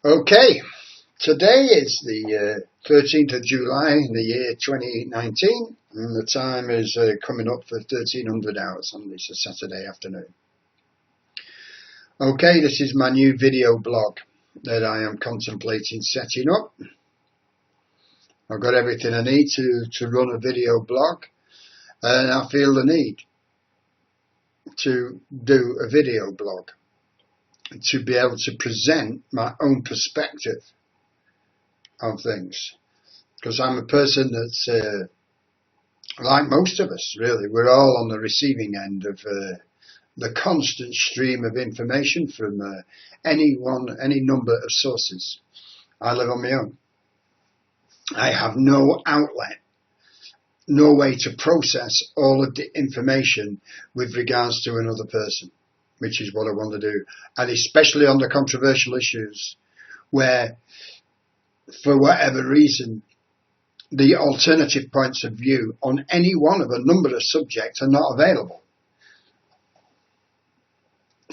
Okay, today is the 13th of July in the year 2019, and the time is coming up for 1300 hours on this Saturday afternoon. Okay, this is my new video blog that I am contemplating setting up. I've got everything I need to run a video blog, and I feel the need to do a video blog, to be able to present my own perspective of things, because I'm a person that's like most of us, really. We're all on the receiving end of the constant stream of information from any number of sources. I live on my own. I have no outlet, no way to process all of the information with regards to another person, which is what I want to do, and especially on the controversial issues where, for whatever reason, the alternative points of view on any one of a number of subjects are not available.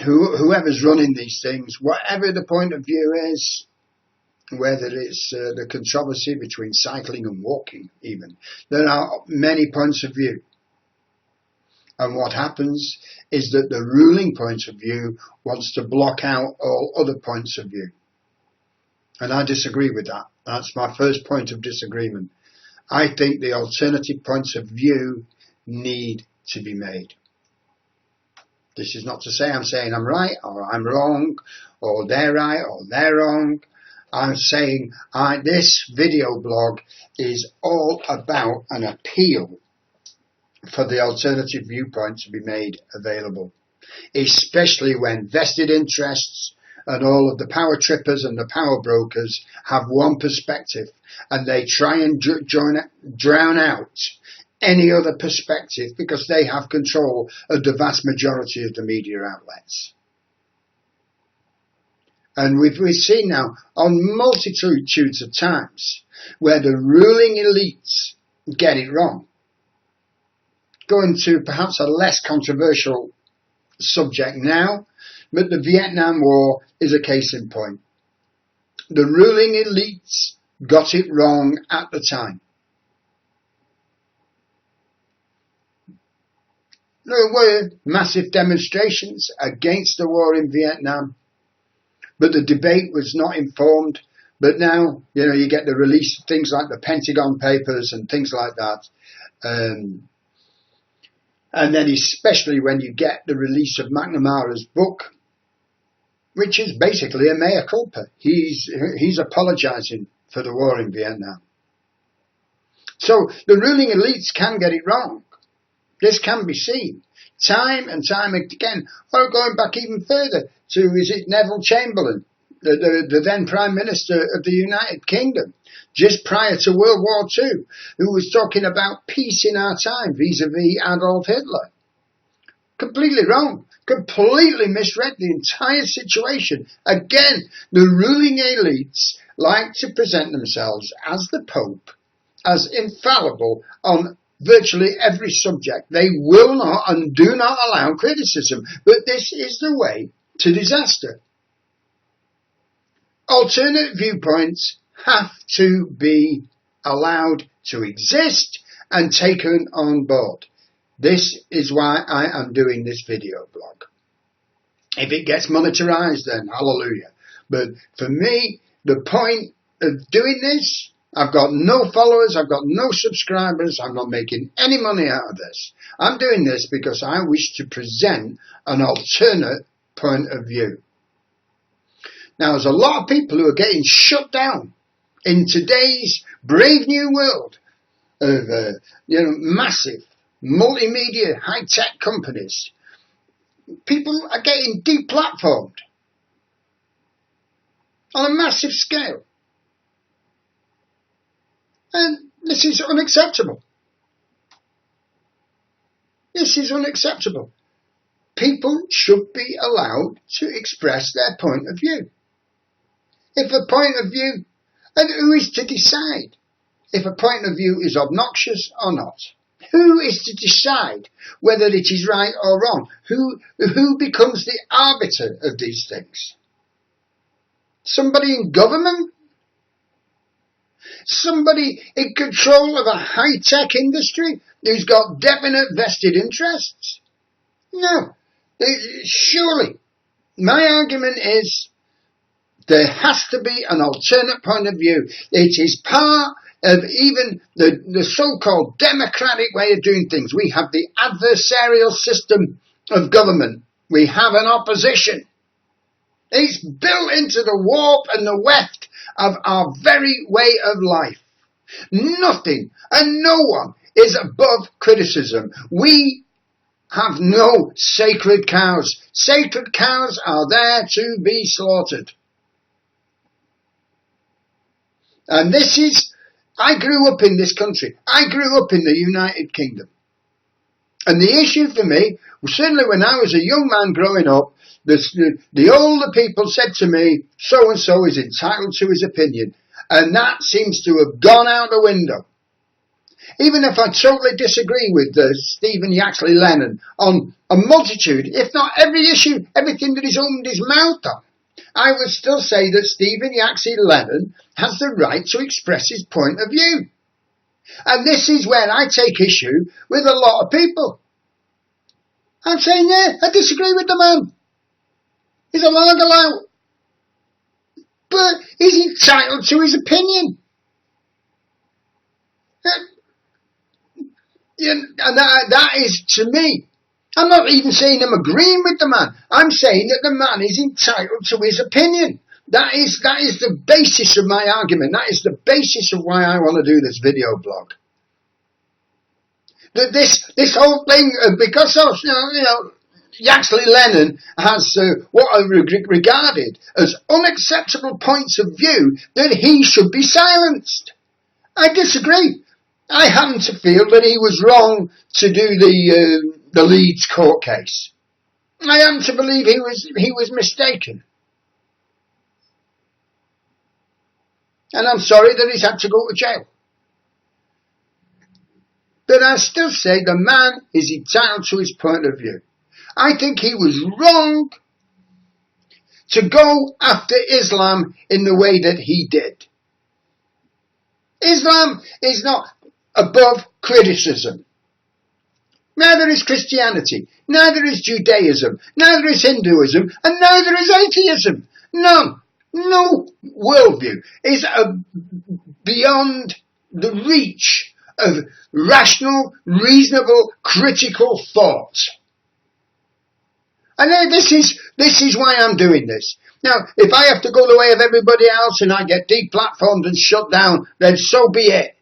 Whoever's running these things, whatever the point of view is, whether it's the controversy between cycling and walking even, there are many points of view. And what happens is that the ruling point of view wants to block out all other points of view. And I disagree with that. That's my first point of disagreement. I think the alternative points of view need to be made. This is not to say I'm saying I'm right or I'm wrong, or they're right or they're wrong. I'm saying this video blog is all about an appeal for the alternative viewpoint to be made available, especially when vested interests and all of the power trippers and the power brokers have one perspective, and they try and drown out any other perspective because they have control of the vast majority of the media outlets. And we've seen now on multitudes of times where the ruling elites get it wrong. Going to perhaps a less controversial subject now, but the Vietnam War is a case in point. The ruling elites got it wrong at the time. There were massive demonstrations against the war in Vietnam, but the debate was not informed. But now, you get the release of things like the Pentagon Papers and things like that. And then especially when you get the release of McNamara's book, which is basically a mea culpa. He's apologising for the war in Vietnam. So the ruling elites can get it wrong. This can be seen time and time again. Or going back even further to, is it Neville Chamberlain, the then Prime Minister of the United Kingdom, just prior to World War II, who was talking about peace in our time vis-a-vis Adolf Hitler. Completely wrong. Completely misread the entire situation. Again, the ruling elites like to present themselves as the Pope, as infallible on virtually every subject. They will not and do not allow criticism, but this is the way to disaster. Alternate viewpoints have to be allowed to exist and taken on board. This is why I am doing this video blog. If it gets monetized, then hallelujah. But for me, the point of doing this, I've got no followers, I've got no subscribers, I'm not making any money out of this. I'm doing this because I wish to present an alternate point of view. Now, there's a lot of people who are getting shut down in today's brave new world of massive multimedia high-tech companies. People are getting deplatformed on a massive scale. And this is unacceptable. This is unacceptable. People should be allowed to express their point of view. If a point of view, and who is to decide if a point of view is obnoxious or not? Who is to decide whether it is right or wrong? Who becomes the arbiter of these things? Somebody in government? Somebody in control of a high-tech industry who's got definite vested interests? No. Surely. My argument is there has to be an alternate point of view. It is part of even the so-called democratic way of doing things. We have the adversarial system of government. We have an opposition. It's built into the warp and the weft of our very way of life. Nothing and no one is above criticism. We have no sacred cows. Sacred cows are there to be slaughtered. And I grew up in this country. I grew up in the United Kingdom. And the issue for me, certainly when I was a young man growing up, the older people said to me, so-and-so is entitled to his opinion. And that seems to have gone out the window. Even if I totally disagree with Stephen Yaxley Lennon on a multitude, if not every issue, everything that he's opened his mouth on, I would still say that Stephen Yaxley Lennon has the right to express his point of view. And this is where I take issue with a lot of people. I'm saying, yeah, I disagree with the man. He's a largalout. But he's entitled to his opinion. And that is, to me, I'm not even saying I'm agreeing with the man. I'm saying that the man is entitled to his opinion. That is the basis of my argument. That is the basis of why I want to do this video blog. That this whole thing, because of, Yaxley Lennon has what I regarded as unacceptable points of view, that he should be silenced. I disagree. I happen to feel that he was wrong to do the Leeds court case. I happen to believe he was mistaken. And I'm sorry that he's had to go to jail. But I still say the man is entitled to his point of view. I think he was wrong to go after Islam in the way that he did. Islam is not above criticism. Neither is Christianity, neither is Judaism, neither is Hinduism, and neither is atheism. None. No worldview is beyond the reach of rational, reasonable, critical thought. And this is why I'm doing this. Now, if I have to go the way of everybody else and I get deplatformed and shut down, then so be it.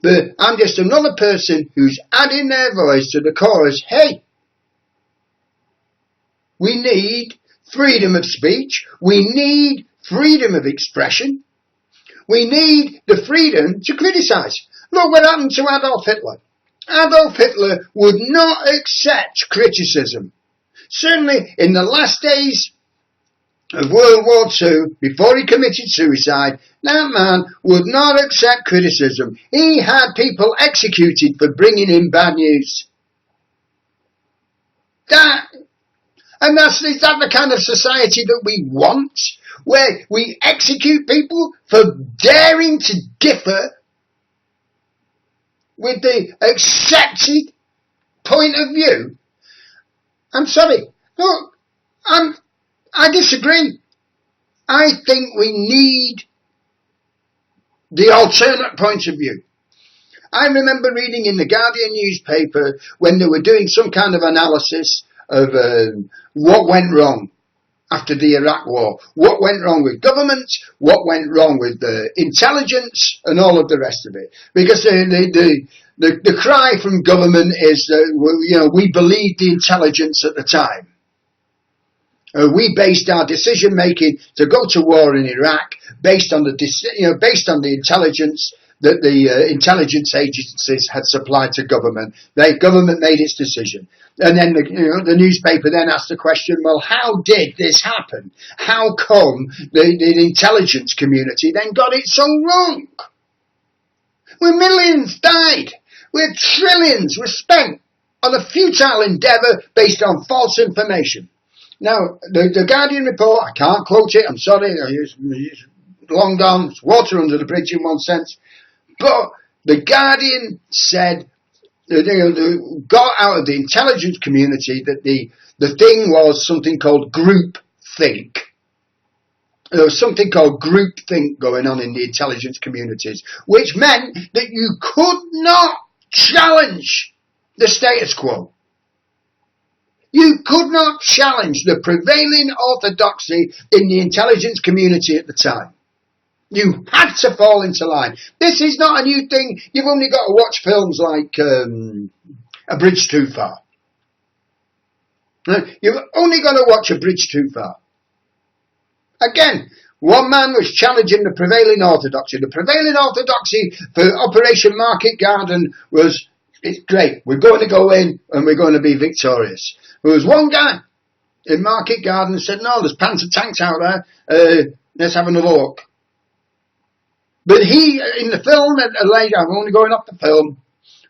But I'm just another person who's adding their voice to the chorus. Hey, we need freedom of speech. We need freedom of expression. We need the freedom to criticize. Look what happened to Adolf Hitler. Adolf Hitler would not accept criticism. Certainly in the last days of World War II, before he committed suicide, that man would not accept criticism. He had people executed for bringing in bad news. Is that the kind of society that we want? Where we execute people for daring to differ with the accepted point of view? I'm sorry. Look, I disagree. I think we need the alternate point of view. I remember reading in the Guardian newspaper when they were doing some kind of analysis of what went wrong after the Iraq war. What went wrong with government, what went wrong with the intelligence, and all of the rest of it. Because the cry from government is, we believed the intelligence at the time. We based our decision making to go to war in Iraq based on the intelligence that the intelligence agencies had supplied to government. Government made its decision. And then the newspaper then asked the question, well, how did this happen? How come the intelligence community then got it so wrong? Where millions died, where trillions were spent on a futile endeavour based on false information. Now, the Guardian report, I can't quote it, I'm sorry, it's long gone, it's water under the bridge in one sense, but the Guardian said, got out of the intelligence community that the thing was something called group think. There was something called group think going on in the intelligence communities, which meant that you could not challenge the status quo. You could not challenge the prevailing orthodoxy in the intelligence community at the time. You had to fall into line. This is not a new thing. You've only got to watch films like A Bridge Too Far. You've only got to watch A Bridge Too Far. Again, one man was challenging the prevailing orthodoxy. The prevailing orthodoxy for Operation Market Garden was, it's great, we're going to go in and we're going to be victorious. There was one guy in Market Garden who said, no, there's Panzer tanks out there, let's have another look. But he, in the film, later, I'm only going off the film,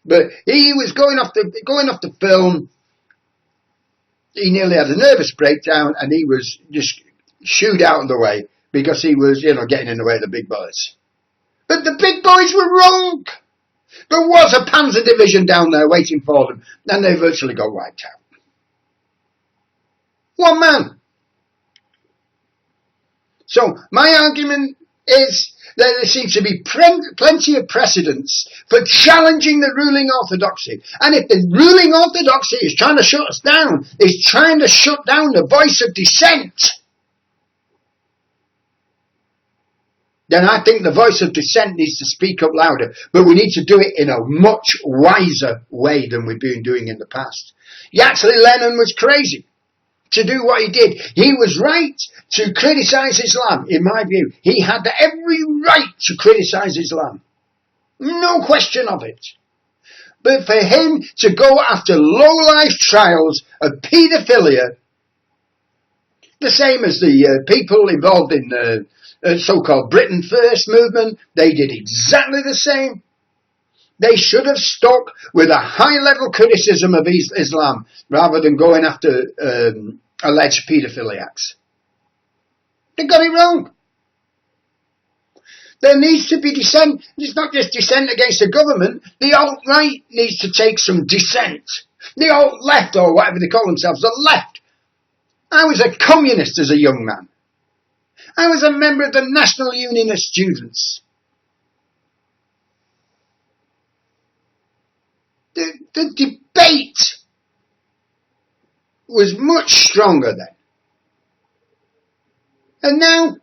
but he was going off the film, he nearly had a nervous breakdown and he was just shooed out of the way because he was, getting in the way of the big boys. But the big boys were wrong. There was a Panzer division down there waiting for them and they virtually got wiped out. One man. So my argument is that there seems to be plenty of precedents for challenging the ruling orthodoxy. And if the ruling orthodoxy is trying to shut us down, is trying to shut down the voice of dissent, then I think the voice of dissent needs to speak up louder. But we need to do it in a much wiser way than we've been doing in the past. Actually, Lenin was crazy to do what he did. He was right to criticise Islam, in my view. He had every right to criticise Islam. No question of it. But for him to go after low-life trials of paedophilia, the same as the people involved in the so-called Britain First movement, they did exactly the same. They should have stuck with a high-level criticism of Islam rather than going after alleged paedophiliacs. They got it wrong. There needs to be dissent. It's not just dissent against the government. The alt-right needs to take some dissent. The alt-left, or whatever they call themselves, the left. I was a communist as a young man. I was a member of the National Union of Students. The debate was much stronger then. And now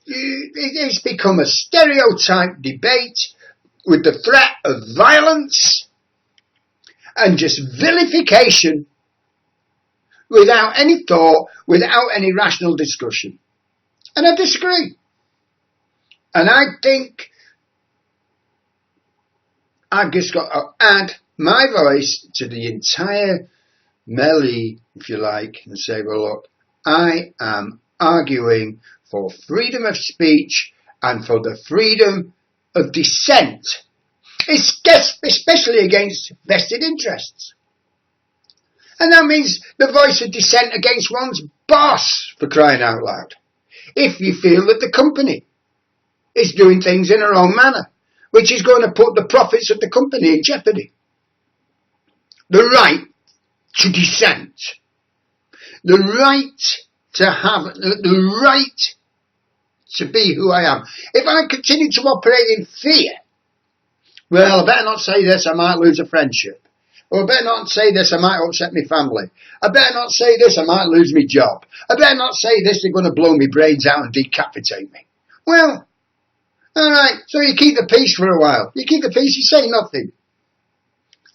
it's become a stereotype debate with the threat of violence and just vilification without any thought, without any rational discussion. And I disagree. And I think I've just got to add my voice to the entire melee, if you like, and say, well, look, I am arguing for freedom of speech and for the freedom of dissent, especially against vested interests. And that means the voice of dissent against one's boss, for crying out loud. If you feel that the company is doing things in a wrong manner, which is going to put the profits of the company in jeopardy. The right to dissent. The right to have, the right to be who I am. If I continue to operate in fear, well, I better not say this, I might lose a friendship. Or I better not say this, I might upset my family. I better not say this, I might lose my job. I better not say this, they're going to blow me brains out and decapitate me. Well, alright, so you keep the peace for a while. You keep the peace, you say nothing.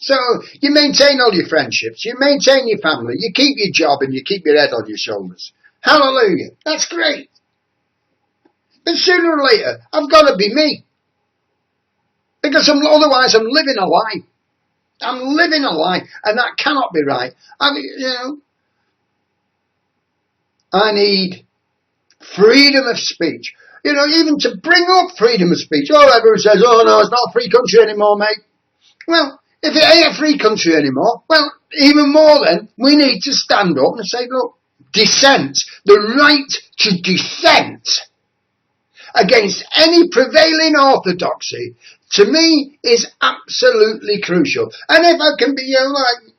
So you maintain all your friendships, you maintain your family, you keep your job and you keep your head on your shoulders. Hallelujah, that's great. But sooner or later, I've got to be me. Because otherwise I'm living a lie. I'm living a lie, and that cannot be right. I need freedom of speech. Even to bring up freedom of speech. Oh, everyone says, oh no, it's not a free country anymore, mate. Well, if it ain't a free country anymore, well, even more then, we need to stand up and say, look, dissent, the right to dissent against any prevailing orthodoxy, to me, is absolutely crucial. And if I can be, like,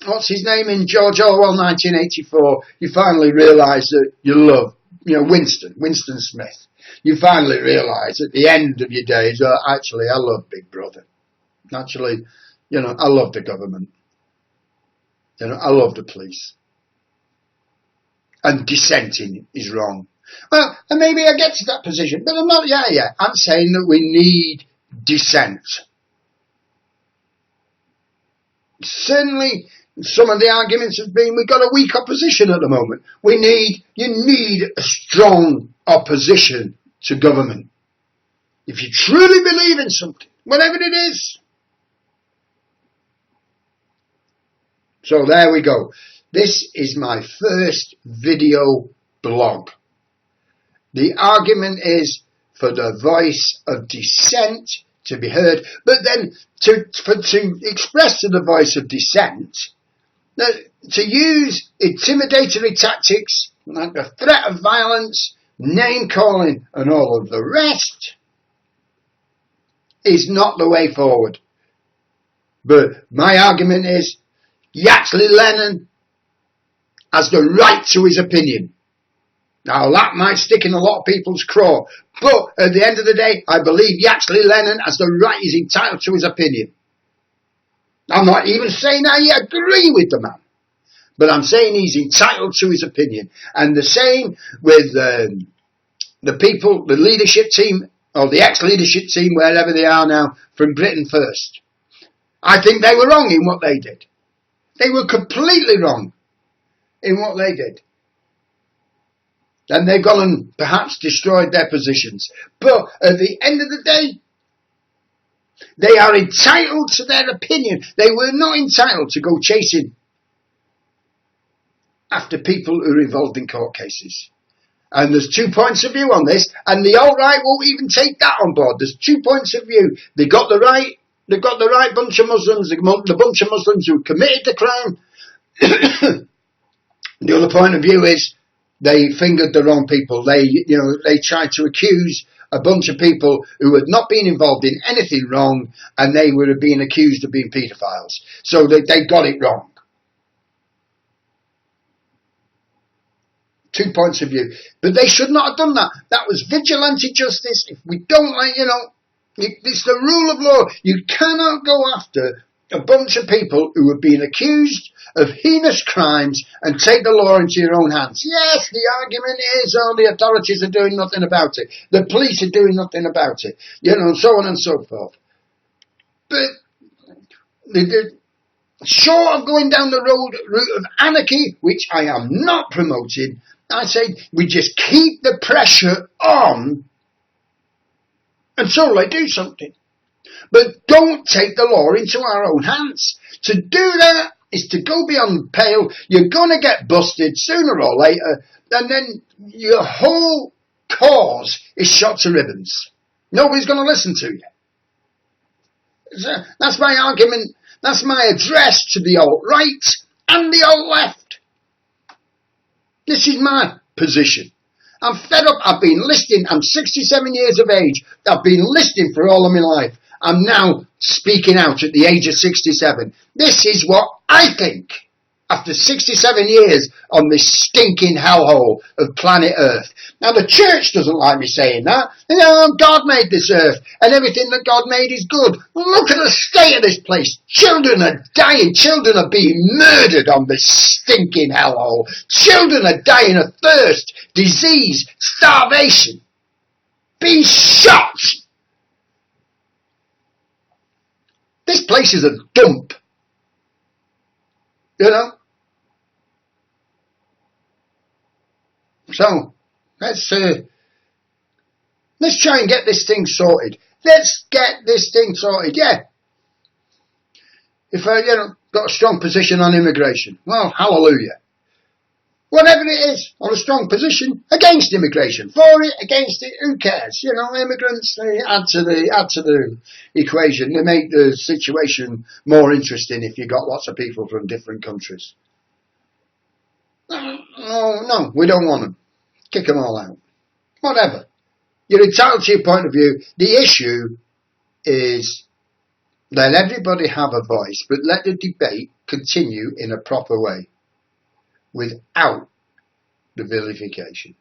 what's his name in George Orwell 1984, you finally realise that you love, Winston Smith. You finally realise at the end of your days, actually, I love Big Brother. Actually, I love the government. I love the police. And dissenting is wrong. Well, and maybe I get to that position, but I'm not yet. I'm saying that we need dissent. Certainly, some of the arguments have been we've got a weak opposition at the moment. You need a strong opposition to government. If you truly believe in something, whatever it is. So there we go. This is my first video blog. The argument is for the voice of dissent to be heard, but then to express to the voice of dissent, to use intimidatory tactics like the threat of violence, name calling and all of the rest is not the way forward. But my argument is Yaxley Lennon has the right to his opinion. Now that might stick in a lot of people's craw, but at the end of the day, I believe Yaxley Lennon has the right, he's entitled to his opinion. I'm not even saying I agree with the man, but I'm saying he's entitled to his opinion. And the same with the people, the leadership team, or the ex-leadership team, wherever they are now, from Britain First. I think they were wrong in what they did. They were completely wrong in what they did. And they've gone and perhaps destroyed their positions. But at the end of the day, they are entitled to their opinion. They were not entitled to go chasing after people who are involved in court cases. And there's 2 points of view on this, and the alt-right won't even take that on board. There's 2 points of view. They've got the right bunch of Muslims, the bunch of Muslims who committed the crime. The other point of view is they fingered the wrong people. They tried to accuse a bunch of people who had not been involved in anything wrong, and they were being accused of being paedophiles. So they got it wrong. 2 points of view. But they should not have done that. That was vigilante justice. If we don't it's the rule of law. You cannot go after a bunch of people who have been accused of heinous crimes and take the law into your own hands. Yes, the argument is, the authorities are doing nothing about it. The police are doing nothing about it. So on and so forth. But short of going down the route of anarchy, which I am not promoting, I say we just keep the pressure on until they do something. But don't take the law into our own hands. To do that is to go beyond the pale. You're going to get busted sooner or later, and then your whole cause is shot to ribbons. Nobody's going to listen to you. So that's my argument. That's my address to the alt-right and the alt-left. This is my position. I'm fed up. I've been listening. I'm 67 years of age. I've been listening for all of my life. I'm now speaking out at the age of 67. This is what I think. After 67 years on this stinking hellhole of planet Earth. Now the church doesn't like me saying that. God made this earth and everything that God made is good. Well, look at the state of this place. Children are dying. Children are being murdered on this stinking hellhole. Children are dying of thirst, disease, starvation. Being shot. This place is a dump. So, let's try and get this thing sorted. Let's get this thing sorted, yeah. If I, got a strong position on immigration, well, hallelujah. Whatever it is, on a strong position against immigration, for it, against it, who cares? Immigrants, they add to the equation. They make the situation more interesting if you've got lots of people from different countries. Oh, no, we don't want them. Kick them all out. Whatever. You're entitled to your point of view. The issue is let everybody have a voice, but let the debate continue in a proper way without the vilification.